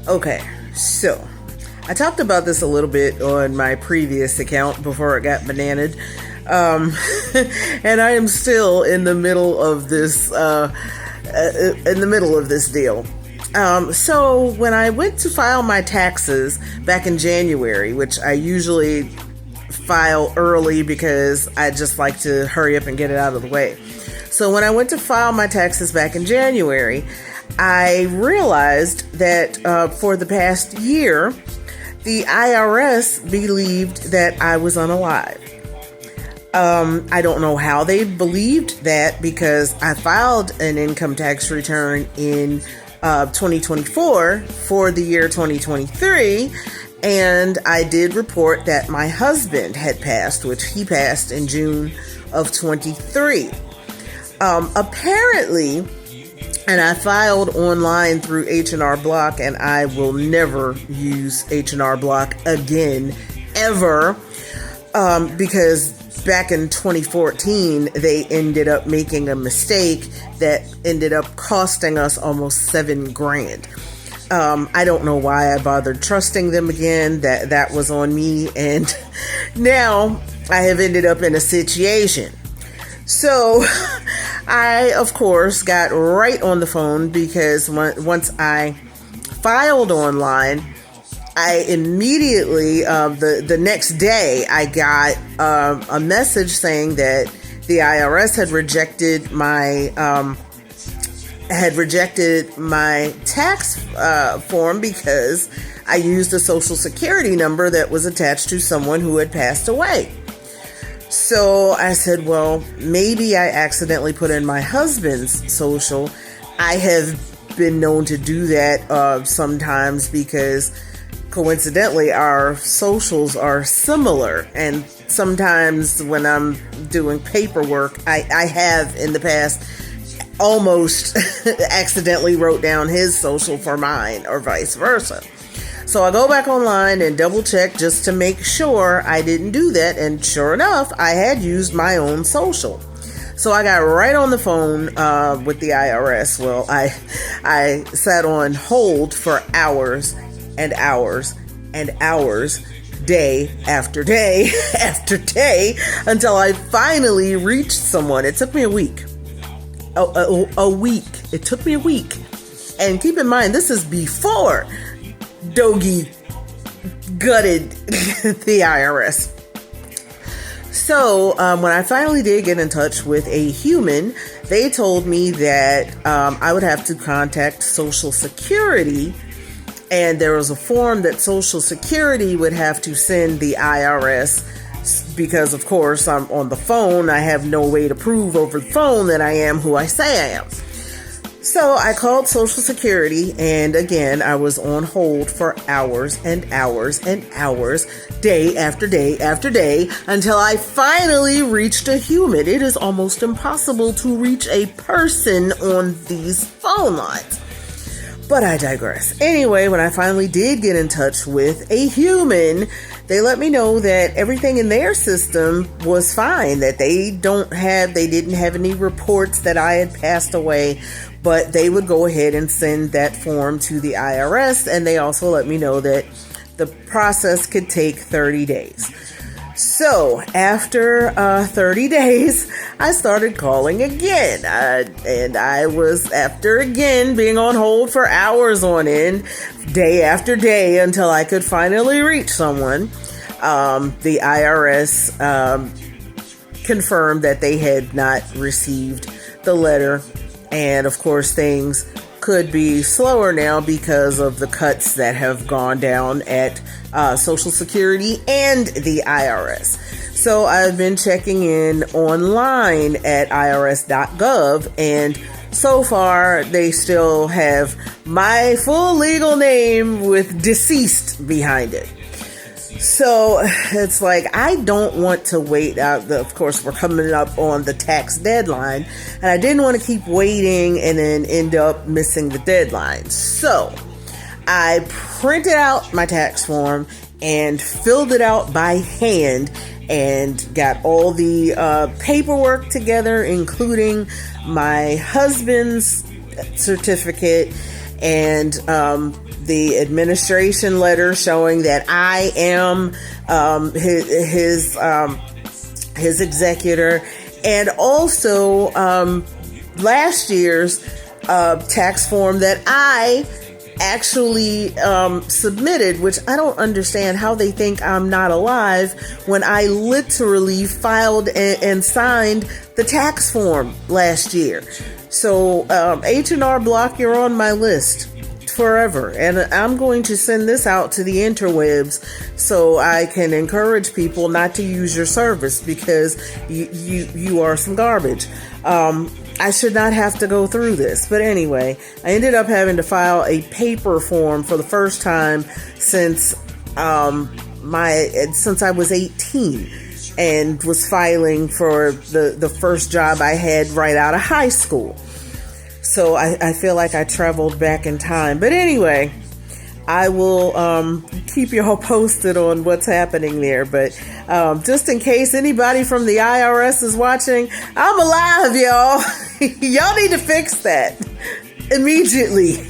Okay, so I talked about this a little bit on my previous account before it got bananaed. And I am still in the middle of this deal. So when I went to file my taxes back in January, which I usually file early because I just like to hurry up and get it out of the way. So when I went to file my taxes back in January, I realized that for the past year, the IRS believed that I was unalive. I don't know how they believed that because I filed an income tax return in 2024 for the year 2023, and I did report that my husband had passed, which he passed in June of 23. Apparently, and I filed online through H&R Block, and I will never use H&R Block again, ever, because back in 2014, they ended up making a mistake that ended up costing us almost $7,000. I don't know why I bothered trusting them again. That was on me, and now I have ended up in a situation. So I, of course, got right on the phone because once I filed online, I immediately, the next day, I got a message saying that the IRS had rejected my tax form because I used a social security number that was attached to someone who had passed away. So I said, well, maybe I accidentally put in my husband's social. I have been known to do that sometimes because coincidentally our socials are similar, and sometimes when I'm doing paperwork, I have in the past almost accidentally wrote down his social for mine or vice versa. So I go back online and double check just to make sure I didn't do that, and sure enough, I had used my own social. So I got right on the phone with the IRS. Well, I sat on hold for hours and hours and hours, day after day after day, until I finally reached someone. It took me a week. A week. It took me a week. And keep in mind, this is before Doggy gutted the IRS. So when I finally did get in touch with a human, they told me that I would have to contact Social Security, and there was a form that Social Security would have to send the IRS because, of course, I'm on the phone. I have no way to prove over the phone that I am who I say I am. So I called Social Security, and again, I was on hold for hours and hours and hours, day after day after day, until I finally reached a human. It is almost impossible to reach a person on these phone lines. But I digress. Anyway, when I finally did get in touch with a human, they let me know that everything in their system was fine, that they didn't have any reports that I had passed away, but they would go ahead and send that form to the IRS, and they also let me know that the process could take 30 days. So after 30 days, I started calling again, and I was, after again being on hold for hours on end, day after day, until I could finally reach someone. The IRS confirmed that they had not received the letter, and of course things could be slower now because of the cuts that have gone down at Social Security and the IRS. So I've been checking in online at irs.gov, and so far they still have my full legal name with deceased behind it. So it's like, I don't want to wait out. Of course, we're coming up on the tax deadline, and I didn't want to keep waiting and then end up missing the deadline. So I printed out my tax form and filled it out by hand and got all the paperwork together, including my husband's certificate and the administration letter showing that I am his executor, and also last year's tax form that I actually submitted, which I don't understand how they think I'm not alive when I literally filed and signed the tax form last year. So H&R Block, you're on my list forever, and I'm going to send this out to the interwebs so I can encourage people not to use your service, because you are some garbage. I should not have to go through this. But anyway, I ended up having to file a paper form for the first time since I was 18, and was filing for the first job I had right out of high school. So I feel like I traveled back in time. But anyway, I will keep you all posted on what's happening there. But just in case anybody from the IRS is watching, I'm alive, y'all. Y'all need to fix that immediately.